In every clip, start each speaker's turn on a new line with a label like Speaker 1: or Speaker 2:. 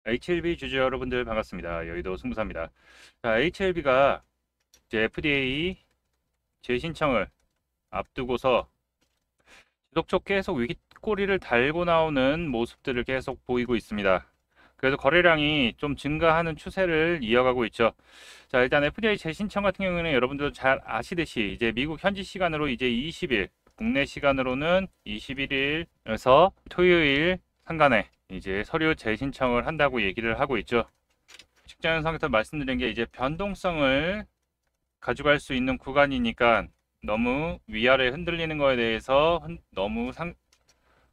Speaker 1: HLB 주주 여러분들 반갑습니다. 여의도 승부사입니다. 자, HLB가 이제 FDA 재신청을 앞두고서 지속적 계속 윗꼬리를 달고 나오는 모습들을 계속 보이고 있습니다. 그래서 거래량이 좀 증가하는 추세를 이어가고 있죠. 자, 일단 FDA 재신청 같은 경우에는 여러분들도 잘 아시듯이 이제 미국 현지 시간으로 이제 20일, 국내 시간으로는 21일에서 토요일 상간에 이제 서류 재신청을 한다고 얘기를 하고 있죠. 직전 영상에서 말씀드린 게 이제 변동성을 가져갈 수 있는 구간이니까 너무 위아래 흔들리는 거에 대해서 너무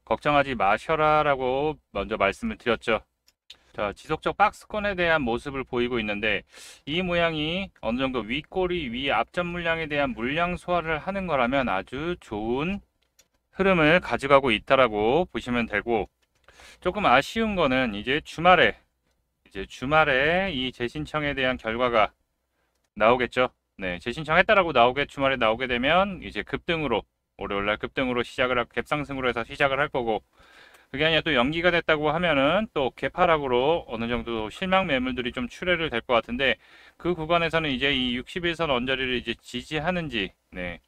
Speaker 1: 걱정하지 마셔라 라고 먼저 말씀을 드렸죠. 자, 지속적 박스권에 대한 모습을 보이고 있는데 이 모양이 어느 정도 윗꼬리 위 앞전 물량에 대한 물량 소화를 하는 거라면 아주 좋은 흐름을 가져가고 있다라고 보시면 되고, 조금 아쉬운 거는 이제 주말에 이 재신청에 대한 결과가 나오겠죠. 네, 재신청했다라고 주말에 나오게 되면 이제 급등으로, 월요일날 급등으로 갭상승으로 해서 시작을 할 거고, 그게 아니라 또 연기가 됐다고 하면은 또 개파락으로 어느 정도 실망 매물들이 좀 출회를 될 것 같은데, 그 구간에서는 이제 이 60일선 언저리를 이제 지지하는지, 네,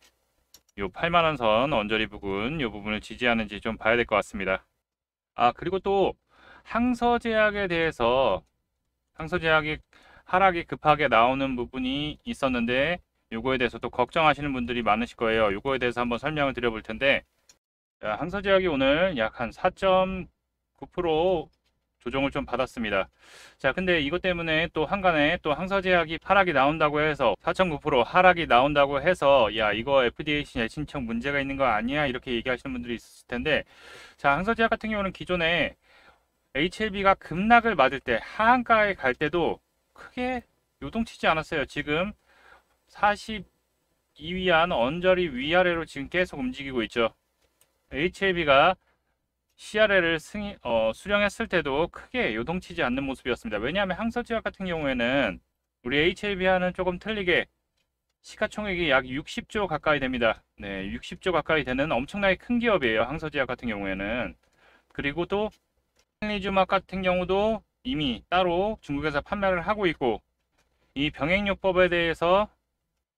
Speaker 1: 요 8만원 선 언저리 부분, 요 부분을 지지하는지 좀 봐야 될 것 같습니다. 아, 그리고 또 항서제약에 대해서 항서제약이 하락이 급하게 나오는 부분이 있었는데, 요거에 대해서 또 걱정하시는 분들이 많으실 거예요. 요거에 대해서 한번 설명을 드려볼 텐데, 항서제약이 오늘 약 한 4.9% 조정을 좀 받았습니다. 자, 근데 이것 때문에 또 한간에 또 항서제약이 하락이 나온다고 해서 4.9% 하락이 나온다고 해서 야, 이거 FDA 신청 문제가 있는 거 아니야? 이렇게 얘기하시는 분들이 있을 텐데, 자, 항서제약 같은 경우는 기존에 HLB가 급락을 맞을 때 하한가에 갈 때도 크게 요동치지 않았어요. 지금 42위안 언저리 위아래로 지금 계속 움직이고 있죠. HLB가 CRL을 수령했을 때도 크게 요동치지 않는 모습이었습니다. 왜냐하면 항서제약 같은 경우에는 우리 HLB와는 조금 틀리게 시가총액이 약 60조 가까이 됩니다. 네, 60조 가까이 되는 엄청나게 큰 기업이에요. 항서제약 같은 경우에는. 그리고 또 리주막 같은 경우도 이미 따로 중국에서 판매를 하고 있고, 이 병행요법에 대해서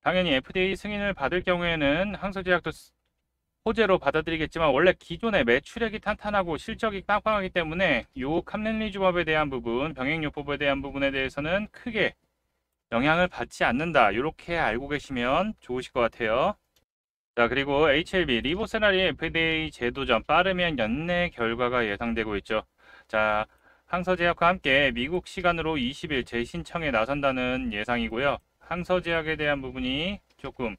Speaker 1: 당연히 FDA 승인을 받을 경우에는 항서제약도 호재로 받아들이겠지만, 원래 기존의 매출액이 탄탄하고 실적이 빵빵하기 때문에 요 캄렌리주법에 대한 부분, 병행요법에 대한 부분에 대해서는 크게 영향을 받지 않는다. 이렇게 알고 계시면 좋으실 것 같아요. 자, 그리고 HLB 리보세라리 FDA 제도전 빠르면 연내 결과가 예상되고 있죠. 자, 항서제약과 함께 미국 시간으로 20일 재신청에 나선다는 예상이고요. 항서제약에 대한 부분이 조금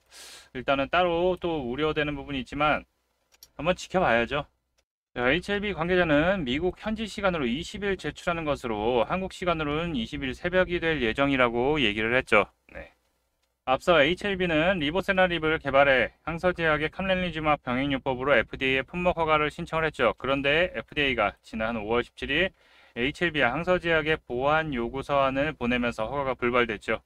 Speaker 1: 일단은 따로 또 우려되는 부분이 있지만 한번 지켜봐야죠. 자, HLB 관계자는 미국 현지 시간으로 20일 제출하는 것으로 한국 시간으로는 20일 새벽이 될 예정이라고 얘기를 했죠. 네. 앞서 HLB는 리보세라립을 개발해 항서제약의 캄렌리주막 병행요법으로 FDA에 품목 허가를 신청을 했죠. 그런데 FDA가 지난 5월 17일 HLB와 항서제약의 보안 요구서안을 보내면서 허가가 불발됐죠.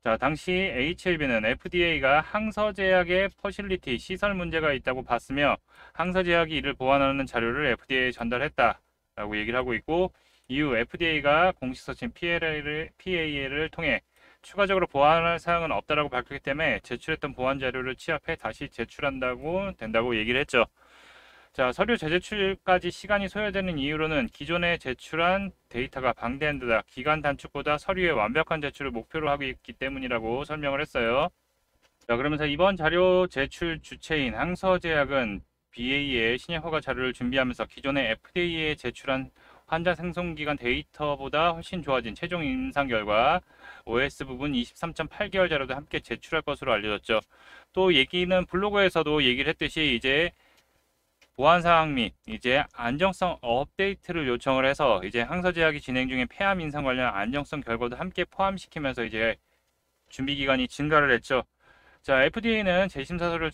Speaker 1: 자, 당시 HLB는 FDA가 항서제약의 퍼실리티 시설 문제가 있다고 봤으며 항서제약이 이를 보완하는 자료를 FDA에 전달했다라고 얘기를 하고 있고, 이후 FDA가 공식 서친 PA를 통해 추가적으로 보완할 사항은 없다라고 밝혔기 때문에 제출했던 보완 자료를 취합해 다시 제출한다고 된다고 얘기를 했죠. 자, 서류 재제출까지 시간이 소요되는 이유로는 기존에 제출한 데이터가 방대한 데다 기간 단축보다 서류의 완벽한 제출을 목표로 하고 있기 때문이라고 설명을 했어요. 자, 그러면서 이번 자료 제출 주체인 항서제약은 BA의 신약 허가 자료를 준비하면서 기존의 FDA에 제출한 환자 생존기간 데이터보다 훨씬 좋아진 최종 임상 결과 OS 부분 23.8개월 자료도 함께 제출할 것으로 알려졌죠. 또 얘기는 블로그에서도 얘기를 했듯이 이제 보안사항 및 이제 안정성 업데이트를 요청을 해서 이제 항서제약이 진행 중인 폐암 인상 관련 안정성 결과도 함께 포함시키면서 이제 준비 기간이 증가를 했죠. 자, FDA는 재심사서를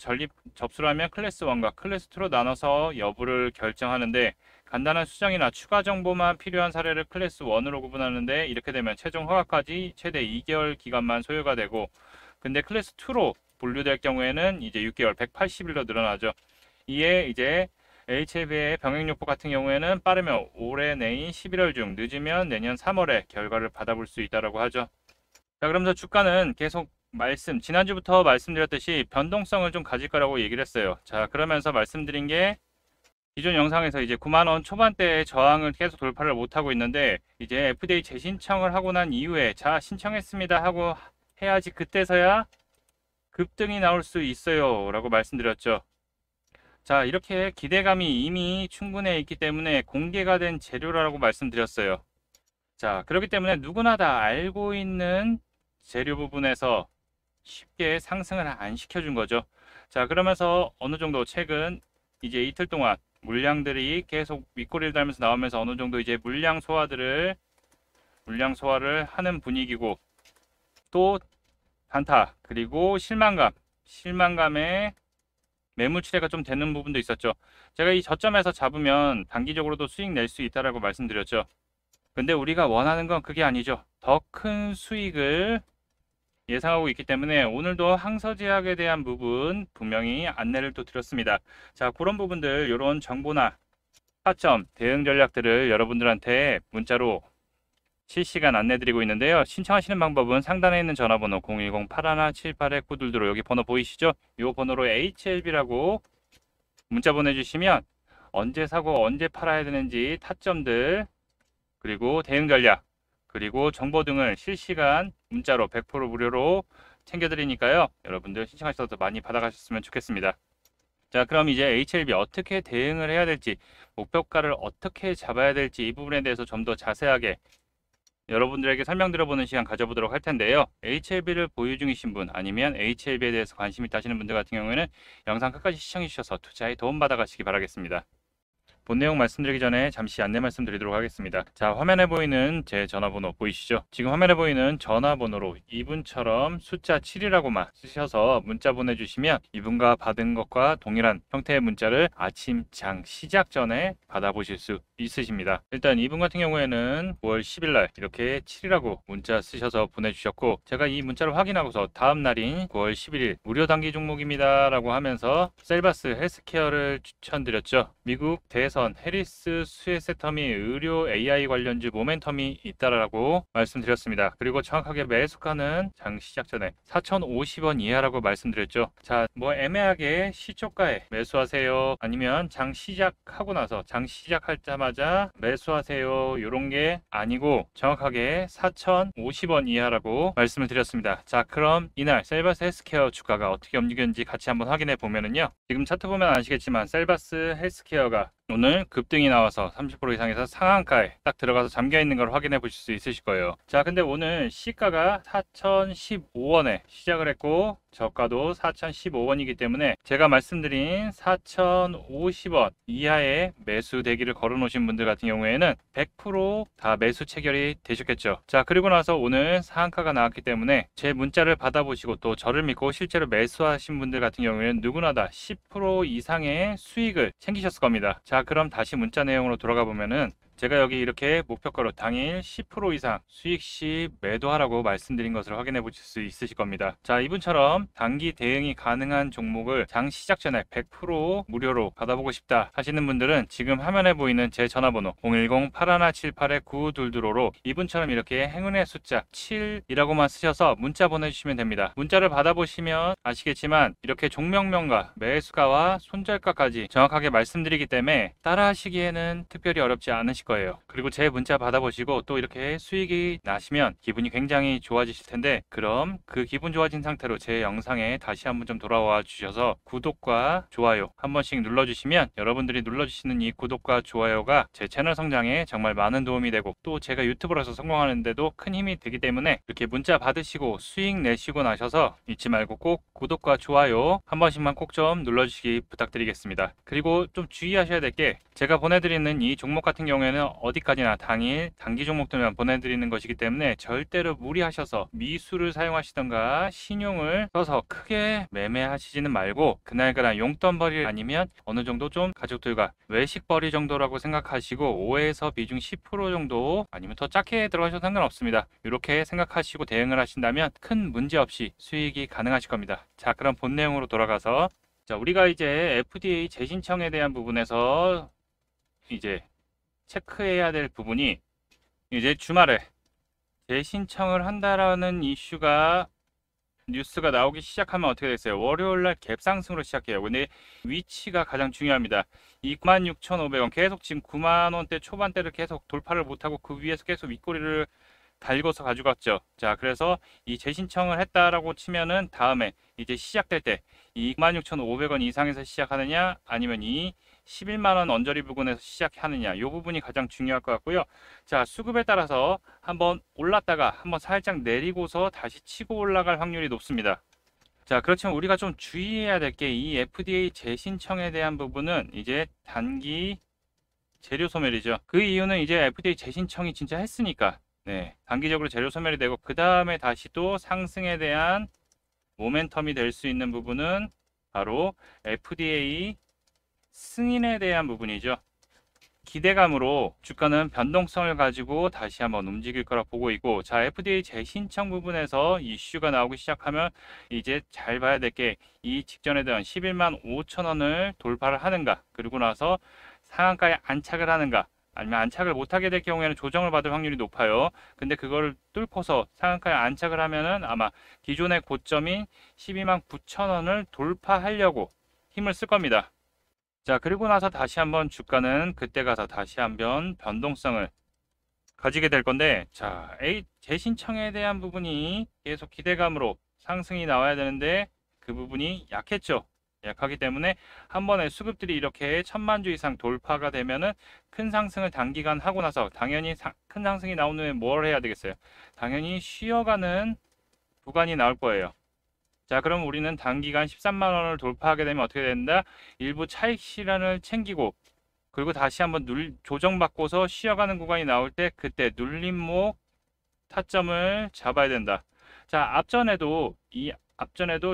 Speaker 1: 접수를 하면 클래스 1과 클래스 2로 나눠서 여부를 결정하는데, 간단한 수정이나 추가 정보만 필요한 사례를 클래스 1으로 구분하는데, 이렇게 되면 최종 허가까지 최대 2개월 기간만 소요가 되고, 근데 클래스 2로 분류될 경우에는 이제 6개월 180일로 늘어나죠. 이에 이제 HLB의 병행요법 같은 경우에는 빠르면 올해 내인 11월 중, 늦으면 내년 3월에 결과를 받아볼 수 있다고 하죠. 자, 그러면서 주가는 계속 지난주부터 말씀드렸듯이 변동성을 좀 가질 거라고 얘기를 했어요. 자, 그러면서 말씀드린 게 기존 영상에서 이제 9만 원 초반대의 저항을 계속 돌파를 못하고 있는데, 이제 FDA 재신청을 하고 난 이후에 자, 신청했습니다 하고 해야지 그때서야 급등이 나올 수 있어요 라고 말씀드렸죠. 자, 이렇게 기대감이 이미 충분해 있기 때문에 공개가 된 재료라고 말씀드렸어요. 자, 그렇기 때문에 누구나 다 알고 있는 재료 부분에서 쉽게 상승을 안 시켜준 거죠. 자, 그러면서 어느 정도 최근 이제 이틀 동안 물량들이 계속 윗꼬리를 달면서 나오면서 어느 정도 이제 물량 소화를 하는 분위기고, 또 단타 그리고 실망감에 매물 추세가 좀 되는 부분도 있었죠. 제가 이 저점에서 잡으면 단기적으로도 수익 낼 수 있다라고 말씀드렸죠. 근데 우리가 원하는 건 그게 아니죠. 더 큰 수익을 예상하고 있기 때문에 오늘도 항서제약에 대한 부분 분명히 안내를 또 드렸습니다. 자, 그런 부분들, 이런 정보나 타점, 대응 전략들을 여러분들한테 문자로 실시간 안내 드리고 있는데요. 신청하시는 방법은 상단에 있는 전화번호 010-8178-9222 여기 번호 보이시죠? 이 번호로 HLB라고 문자 보내주시면 언제 사고 언제 팔아야 되는지 타점들, 그리고 대응 전략, 그리고 정보 등을 실시간 문자로 100% 무료로 챙겨드리니까요. 여러분들 신청하셔서 많이 받아가셨으면 좋겠습니다. 자, 그럼 이제 HLB 어떻게 대응을 해야 될지, 목표가를 어떻게 잡아야 될지 이 부분에 대해서 좀 더 자세하게 여러분들에게 설명드려보는 시간 가져보도록 할 텐데요. HLB를 보유 중이신 분, 아니면 HLB에 대해서 관심 있다 하시는 분들 같은 경우에는 영상 끝까지 시청해 주셔서 투자에 도움 받아가시기 바라겠습니다. 본 내용 말씀드리기 전에 잠시 안내 말씀드리도록 하겠습니다. 자, 화면에 보이는 제 전화번호 보이시죠? 지금 화면에 보이는 전화번호로 이분처럼 숫자 7이라고만 쓰셔서 문자 보내주시면 이분과 받은 것과 동일한 형태의 문자를 아침 장 시작 전에 받아보실 수 있으십니다. 일단 이분 같은 경우에는 9월 10일 날 이렇게 7이라고 문자 쓰셔서 보내주셨고, 제가 이 문자를 확인하고서 다음 날인 9월 11일 무료 단기 종목입니다 라고 하면서 셀바스 헬스케어를 추천드렸죠. 미국 대선 해리스 수혜세텀이 의료 AI 관련주 모멘텀이 있다라고 말씀드렸습니다. 그리고 정확하게 매수가는 장 시작 전에 4,050원 이하라고 말씀드렸죠. 자, 뭐 애매하게 시초가에 매수하세요, 아니면 장 시작하고 나서 장 시작할 때마다 매수하세요, 이런 게 아니고 정확하게 4,050원 이하라고 말씀을 드렸습니다. 자, 그럼 이날 셀바스 헬스케어 주가가 어떻게 움직였는지 같이 한번 확인해 보면은요, 지금 차트 보면 아시겠지만 셀바스 헬스케어가 오늘 급등이 나와서 30% 이상에서 상한가에 딱 들어가서 잠겨 있는 걸 확인해 보실 수 있으실 거예요. 자, 근데 오늘 시가가 4,015원에 시작을 했고 저가도 4,015원이기 때문에 제가 말씀드린 4,050원 이하의 매수 대기를 걸어 놓으신 분들 같은 경우에는 100% 매수 체결이 되셨겠죠. 자, 그리고 나서 오늘 상한가가 나왔기 때문에 제 문자를 받아보시고 또 저를 믿고 실제로 매수하신 분들 같은 경우에는 누구나 다 10% 이상의 수익을 챙기셨을 겁니다. 자, 그럼 다시 문자 내용으로 돌아가 보면은 제가 여기 이렇게 목표가로 당일 10% 이상 수익 시 매도하라고 말씀드린 것을 확인해 보실 수 있으실 겁니다. 자, 이분처럼 단기 대응이 가능한 종목을 장 시작 전에 100% 무료로 받아보고 싶다 하시는 분들은 지금 화면에 보이는 제 전화번호 010-8178-9222로 이분처럼 이렇게 행운의 숫자 7이라고만 쓰셔서 문자 보내주시면 됩니다. 문자를 받아보시면 아시겠지만 이렇게 종목명과 매수가와 손절가까지 정확하게 말씀드리기 때문에 따라 하시기에는 특별히 어렵지 않으실 거예요. 그리고 제 문자 받아보시고 또 이렇게 수익이 나시면 기분이 굉장히 좋아지실 텐데, 그럼 그 기분 좋아진 상태로 제 영상에 다시 한번 좀 돌아와 주셔서 구독과 좋아요 한 번씩 눌러주시면 여러분들이 눌러주시는 이 구독과 좋아요가 제 채널 성장에 정말 많은 도움이 되고 또 제가 유튜브로서 성공하는데도 큰 힘이 되기 때문에 이렇게 문자 받으시고 수익 내시고 나셔서 잊지 말고 꼭 구독과 좋아요 한 번씩만 꼭 좀 눌러주시기 부탁드리겠습니다. 그리고 좀 주의하셔야 될 게, 제가 보내드리는 이 종목 같은 경우에는 어디까지나 당일 단기 종목들만 보내드리는 것이기 때문에 절대로 무리하셔서 미수를 사용하시던가 신용을 써서 크게 매매하시지는 말고 그날 용돈벌이 아니면 어느 정도 좀 가족들과 외식벌이 정도라고 생각하시고 5에서 비중 10% 정도 아니면 더 작게 들어가셔도 상관없습니다. 이렇게 생각하시고 대응을 하신다면 큰 문제 없이 수익이 가능하실 겁니다. 자, 그럼 본 내용으로 돌아가서 자, 우리가 이제 FDA 재신청에 대한 부분에서 이제 체크해야 될 부분이 이제 주말에 재신청을 한다라는 이슈가 뉴스가 나오기 시작하면 어떻게 됐어요? 월요일 날 갭상승으로 시작해요. 근데 위치가 가장 중요합니다. 26,500원 계속 지금 9만 원대 초반대를 계속 돌파를 못하고 그 위에서 계속 윗꼬리를 달궈서 가져갔죠. 자, 그래서 이 재신청을 했다라고 치면은 다음에 이제 시작될 때 26,500원 이상에서 시작하느냐 아니면 이 11만 원 언저리 부근에서 시작하느냐 이 부분이 가장 중요할 것 같고요. 자, 수급에 따라서 한번 올랐다가 한번 살짝 내리고서 다시 치고 올라갈 확률이 높습니다. 자, 그렇지만 우리가 좀 주의해야 될 게 이 FDA 재신청에 대한 부분은 이제 단기 재료 소멸이죠. 그 이유는 이제 FDA 재신청이 진짜 했으니까 네, 단기적으로 재료 소멸이 되고 그 다음에 다시 또 상승에 대한 모멘텀이 될 수 있는 부분은 바로 FDA 승인에 대한 부분이죠. 기대감으로 주가는 변동성을 가지고 다시 한번 움직일 거라 보고 있고, 자, FDA 재신청 부분에서 이슈가 나오기 시작하면 이제 잘 봐야 될 게 이 직전에 대한 11만 5천 원을 돌파를 하는가, 그리고 나서 상한가에 안착을 하는가, 아니면 안착을 못하게 될 경우에는 조정을 받을 확률이 높아요. 근데 그거를 뚫고서 상한가에 안착을 하면은 아마 기존의 고점인 12만 9천 원을 돌파하려고 힘을 쓸 겁니다. 자, 그리고 나서 다시 한번 주가는 그때 가서 다시 한번 변동성을 가지게 될 건데, 자, 재신청에 대한 부분이 계속 기대감으로 상승이 나와야 되는데 그 부분이 약했죠. 약하기 때문에 한 번에 수급들이 이렇게 1,000만 주 이상 돌파가 되면은 큰 상승을 단기간 하고 나서 당연히 큰 상승이 나온 후에 뭘 해야 되겠어요? 당연히 쉬어가는 구간이 나올 거예요. 자, 그럼 우리는 단기간 13만 원을 돌파하게 되면 어떻게 된다? 일부 차익 실현을 챙기고, 그리고 다시 한번 조정받고서 쉬어가는 구간이 나올 때 그때 눌림목 타점을 잡아야 된다. 자, 앞전에도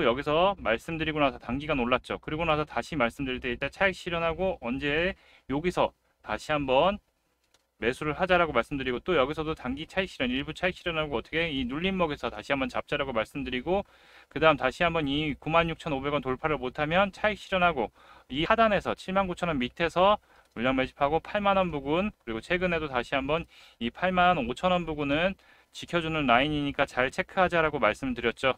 Speaker 1: 여기서 말씀드리고 나서 단기간 올랐죠. 그리고 나서 다시 말씀드릴 때 일단 차익 실현하고 언제 여기서 다시 한번 매수를 하자라고 말씀드리고, 또 여기서도 단기 차익 실현, 일부 차익 실현하고 어떻게 이 눌림목에서 다시 한번 잡자라고 말씀드리고, 그 다음 다시 한번 이 96,500원 돌파를 못하면 차익 실현하고 이 하단에서 79,000원 밑에서 물량 매집하고 8만원 부근, 그리고 최근에도 다시 한번 이 85,000원 부근은 지켜주는 라인이니까 잘 체크하자라고 말씀드렸죠.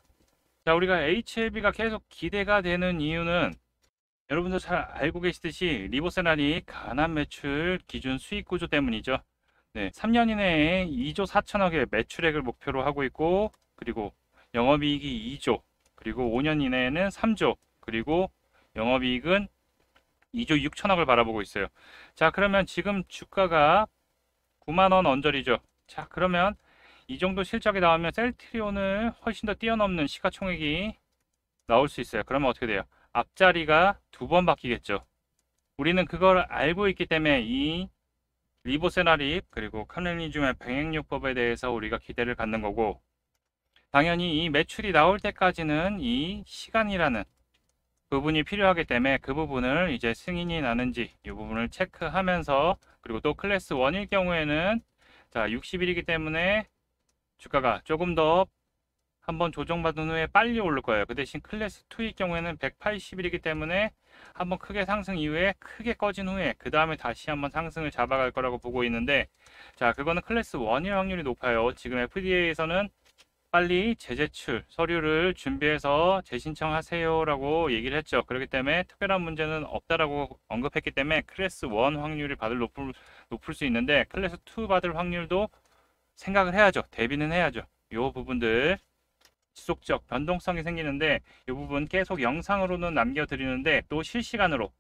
Speaker 1: 자, 우리가 HLB가 계속 기대가 되는 이유는 여러분도 잘 알고 계시듯이 리보세날이 간한 매출 기준 수익 구조 때문이죠. 네, 3년 이내에 2조 4천억의 매출액을 목표로 하고 있고, 그리고 영업이익이 2조, 그리고 5년 이내에는 3조, 그리고 영업이익은 2조 6천억을 바라보고 있어요. 자, 그러면 지금 주가가 9만 원 언저리죠. 자, 그러면 이 정도 실적이 나오면 셀트리온을 훨씬 더 뛰어넘는 시가총액이 나올 수 있어요. 그러면 어떻게 돼요? 앞자리가 두 번 바뀌겠죠. 우리는 그걸 알고 있기 때문에 이 리보세나립 그리고 카넬리즘의 병행요법에 대해서 우리가 기대를 갖는 거고, 당연히 이 매출이 나올 때까지는 이 시간이라는 부분이 필요하기 때문에 그 부분을 이제 승인이 나는지 이 부분을 체크하면서, 그리고 또 클래스 1일 경우에는 자 60일이기 때문에 주가가 조금 더 한번 조정받은 후에 빨리 오를 거예요. 그 대신 클래스 2일 경우에는 180일이기 때문에 한번 크게 상승 이후에 크게 꺼진 후에 그 다음에 다시 한번 상승을 잡아갈 거라고 보고 있는데, 자, 그거는 클래스 1일 확률이 높아요. 지금 FDA에서는 빨리 재제출 서류를 준비해서 재신청하세요 라고 얘기를 했죠. 그렇기 때문에 특별한 문제는 없다라고 언급했기 때문에 클래스 1 확률을 높을 수 있는데, 클래스 2 받을 확률도 생각을 해야죠. 대비는 해야죠. 이 부분들 지속적 변동성이 생기는데 이 부분 계속 영상으로는 남겨드리는데, 또 실시간으로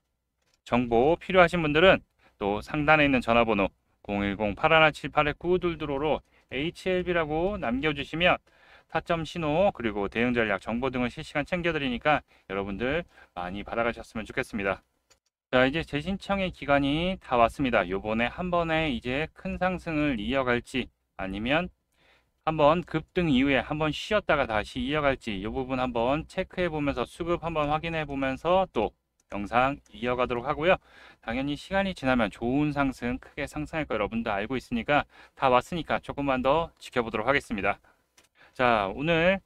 Speaker 1: 정보 필요하신 분들은 또 상단에 있는 전화번호 010-8117-8922로 HLB라고 남겨주시면 타점 신호 그리고 대응 전략 정보 등을 실시간 챙겨드리니까 여러분들 많이 받아가셨으면 좋겠습니다. 자, 이제 재신청의 기간이 다 왔습니다. 요번에 한 번에 이제 큰 상승을 이어갈지 아니면 한번 급등 이후에 한번 쉬었다가 다시 이어갈지 이 부분 한번 체크해 보면서 수급 한번 확인해 보면서 또 영상 이어가도록 하고요. 당연히 시간이 지나면 좋은 상승, 크게 상승할 거 여러분도 알고 있으니까 다 왔으니까 조금만 더 지켜보도록 하겠습니다. 자, 오늘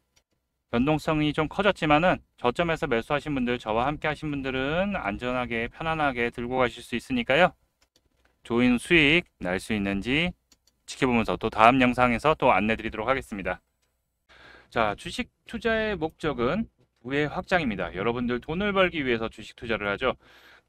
Speaker 1: 변동성이 좀 커졌지만은 저점에서 매수하신 분들, 저와 함께 하신 분들은 안전하게 편안하게 들고 가실 수 있으니까요. 좋은 수익 날 수 있는지 지켜보면서 또 다음 영상에서 또 안내 드리도록 하겠습니다. 자, 주식 투자의 목적은 부의 확장입니다. 여러분들 돈을 벌기 위해서 주식 투자를 하죠.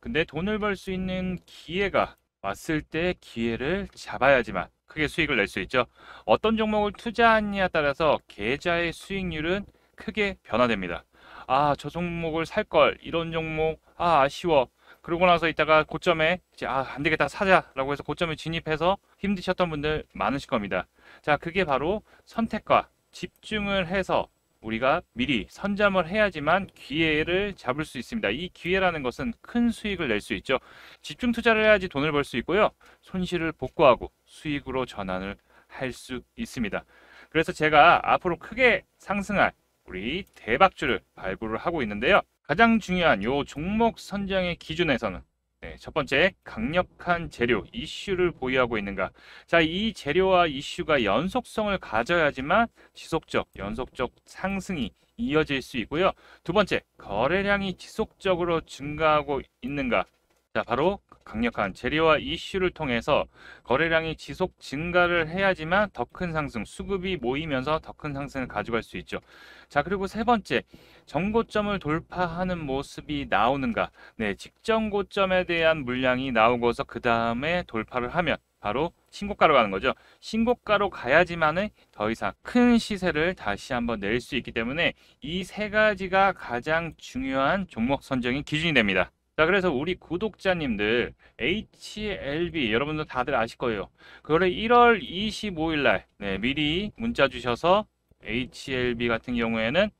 Speaker 1: 근데 돈을 벌 수 있는 기회가 왔을 때 기회를 잡아야지만 크게 수익을 낼 수 있죠. 어떤 종목을 투자하느냐에 따라서 계좌의 수익률은 크게 변화됩니다. 아, 저 종목을 살 걸, 이런 종목, 아쉬워. 그러고 나서 이따가 고점에 이제 안 되겠다 사자라고 해서 고점에 진입해서 힘드셨던 분들 많으실 겁니다. 자, 그게 바로 선택과 집중을 해서 우리가 미리 선점을 해야지만 기회를 잡을 수 있습니다. 이 기회라는 것은 큰 수익을 낼 수 있죠. 집중 투자를 해야지 돈을 벌 수 있고요. 손실을 복구하고 수익으로 전환을 할 수 있습니다. 그래서 제가 앞으로 크게 상승할 우리 대박주를 발굴을 하고 있는데요. 가장 중요한 요 종목 선정의 기준에서는 첫 번째, 강력한 재료, 이슈를 보유하고 있는가. 자, 이 재료와 이슈가 연속성을 가져야지만 지속적, 연속적 상승이 이어질 수 있고요. 두 번째, 거래량이 지속적으로 증가하고 있는가. 자, 바로 강력한 재료와 이슈를 통해서 거래량이 지속 증가를 해야지만 더 큰 상승, 수급이 모이면서 더 큰 상승을 가져갈 수 있죠. 자, 그리고 세 번째, 정고점을 돌파하는 모습이 나오는가. 네, 직전 고점에 대한 물량이 나오고서 그 다음에 돌파를 하면 바로 신고가로 가는 거죠. 신고가로 가야지만은 더 이상 큰 시세를 다시 한번 낼 수 있기 때문에 이 세 가지가 가장 중요한 종목 선정의 기준이 됩니다. 자, 그래서 우리 구독자님들 HLB 여러분들 다들 아실 거예요. 그거를 1월 25일 날 미리 문자 주셔서 HLB 같은 경우에는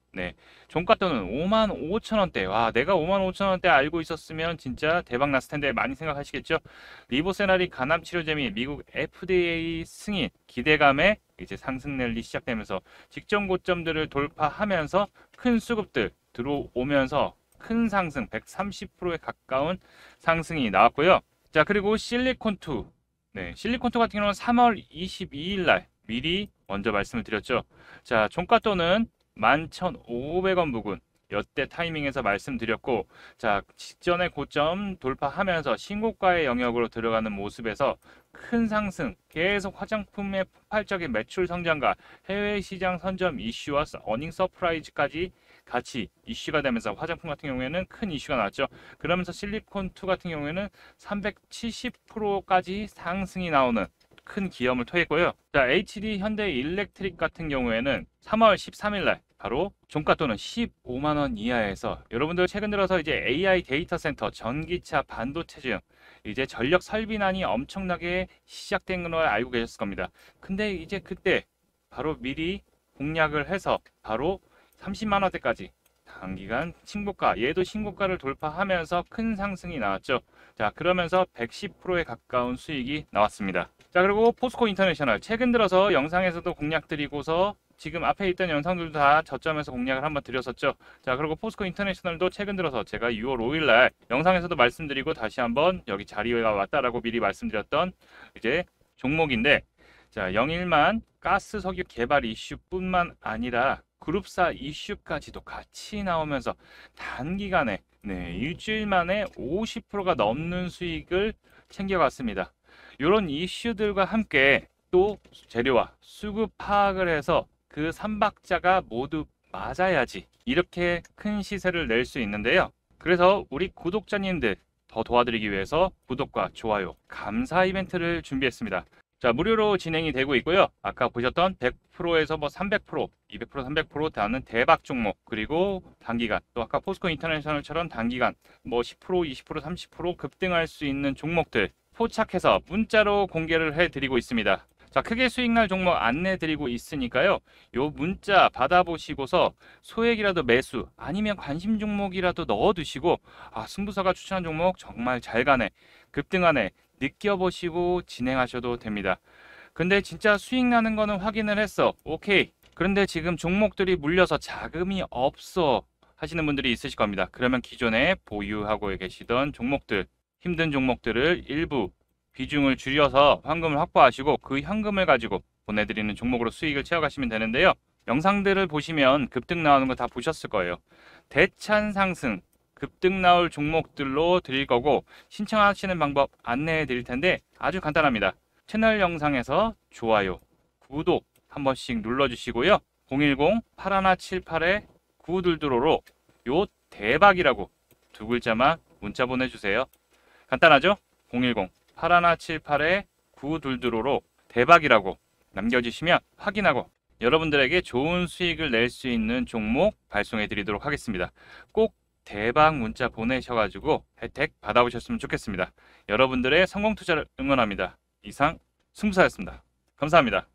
Speaker 1: 종가또는 55,000원대. 와, 내가 55,000원대 알고 있었으면 진짜 대박 났을 텐데 많이 생각하시겠죠? 리보세라리 간암 치료제 및 미국 FDA 승인 기대감에 이제 상승 랠리 시작되면서 직전 고점들을 돌파하면서 큰 수급들 들어오면서 큰 상승 130%에 가까운 상승이 나왔고요. 자, 그리고 실리콘2 실리콘2 같은 경우는 3월 22일 날 미리 먼저 말씀을 드렸죠. 자, 종가또는 11,500원 부근 여태 타이밍에서 말씀드렸고, 자, 직전의 고점 돌파하면서 신고가의 영역으로 들어가는 모습에서 큰 상승, 계속 화장품의 폭발적인 매출 성장과 해외 시장 선점 이슈와 어닝 서프라이즈까지 같이 이슈가 되면서 화장품 같은 경우에는 큰 이슈가 나왔죠. 그러면서 실리콘2 같은 경우에는 370%까지 상승이 나오는 큰 기염을 토했고요. 자, HD 현대 일렉트릭 같은 경우에는 3월 13일 날 바로 종가또는 15만원 이하에서 여러분들 최근 들어서 이제 AI 데이터 센터, 전기차, 반도체 등 이제 전력 설비난이 엄청나게 시작된 걸 알고 계셨을 겁니다. 근데 이제 그때 바로 미리 공략을 해서 바로 30만 원대까지 단기간 신고가, 얘도 신고가를 돌파하면서 큰 상승이 나왔죠. 자, 그러면서 110%에 가까운 수익이 나왔습니다. 자, 그리고 포스코 인터내셔널 최근 들어서 영상에서도 공략 드리고서 지금 앞에 있던 영상들도 다 저점에서 공략을 한번 드렸었죠. 자, 그리고 포스코 인터내셔널도 최근 들어서 제가 6월 5일 날 영상에서도 말씀드리고 다시 한번 여기 자리가 왔다라고 미리 말씀드렸던 이제 종목인데, 자, 영일만 가스 석유 개발 이슈뿐만 아니라 그룹사 이슈까지도 같이 나오면서 단기간에 일주일 만에 50%가 넘는 수익을 챙겨갔습니다. 이런 이슈들과 함께 또 재료와 수급 파악을 해서 그 3박자가 모두 맞아야지 이렇게 큰 시세를 낼 수 있는데요. 그래서 우리 구독자님들 더 도와드리기 위해서 구독과 좋아요, 감사 이벤트를 준비했습니다. 자, 무료로 진행이 되고 있고요. 아까 보셨던 100%에서 300%, 200%, 300% 다는 대박 종목, 그리고 단기간, 또 아까 포스코 인터내셔널처럼 단기간 10%, 20%, 30% 급등할 수 있는 종목들 포착해서 문자로 공개를 해드리고 있습니다. 자, 크게 수익 날 종목 안내 드리고 있으니까요. 요 문자 받아보시고서 소액이라도 매수 아니면 관심 종목이라도 넣어두시고, 승부사가 추천한 종목 정말 잘 가네, 급등하네 느껴보시고 진행하셔도 됩니다. 근데 진짜 수익 나는 거는 확인을 했어. 오케이. 그런데 지금 종목들이 물려서 자금이 없어 하시는 분들이 있으실 겁니다. 그러면 기존에 보유하고 계시던 종목들, 힘든 종목들을 일부 비중을 줄여서 현금을 확보하시고 그 현금을 가지고 보내드리는 종목으로 수익을 채워가시면 되는데요. 영상들을 보시면 급등 나오는 거 다 보셨을 거예요. 대찬 상승, 급등 나올 종목들로 드릴 거고 신청하시는 방법 안내해 드릴 텐데 아주 간단합니다. 채널 영상에서 좋아요, 구독 한 번씩 눌러주시고요. 010-8178-9222로 요 대박이라고 두 글자만 문자 보내주세요. 간단하죠? 010-8178-9222로 대박이라고 남겨주시면 확인하고 여러분들에게 좋은 수익을 낼 수 있는 종목 발송해 드리도록 하겠습니다. 꼭 대박 문자 보내셔가지고 혜택 받아보셨으면 좋겠습니다. 여러분들의 성공 투자를 응원합니다. 이상 승부사였습니다. 감사합니다.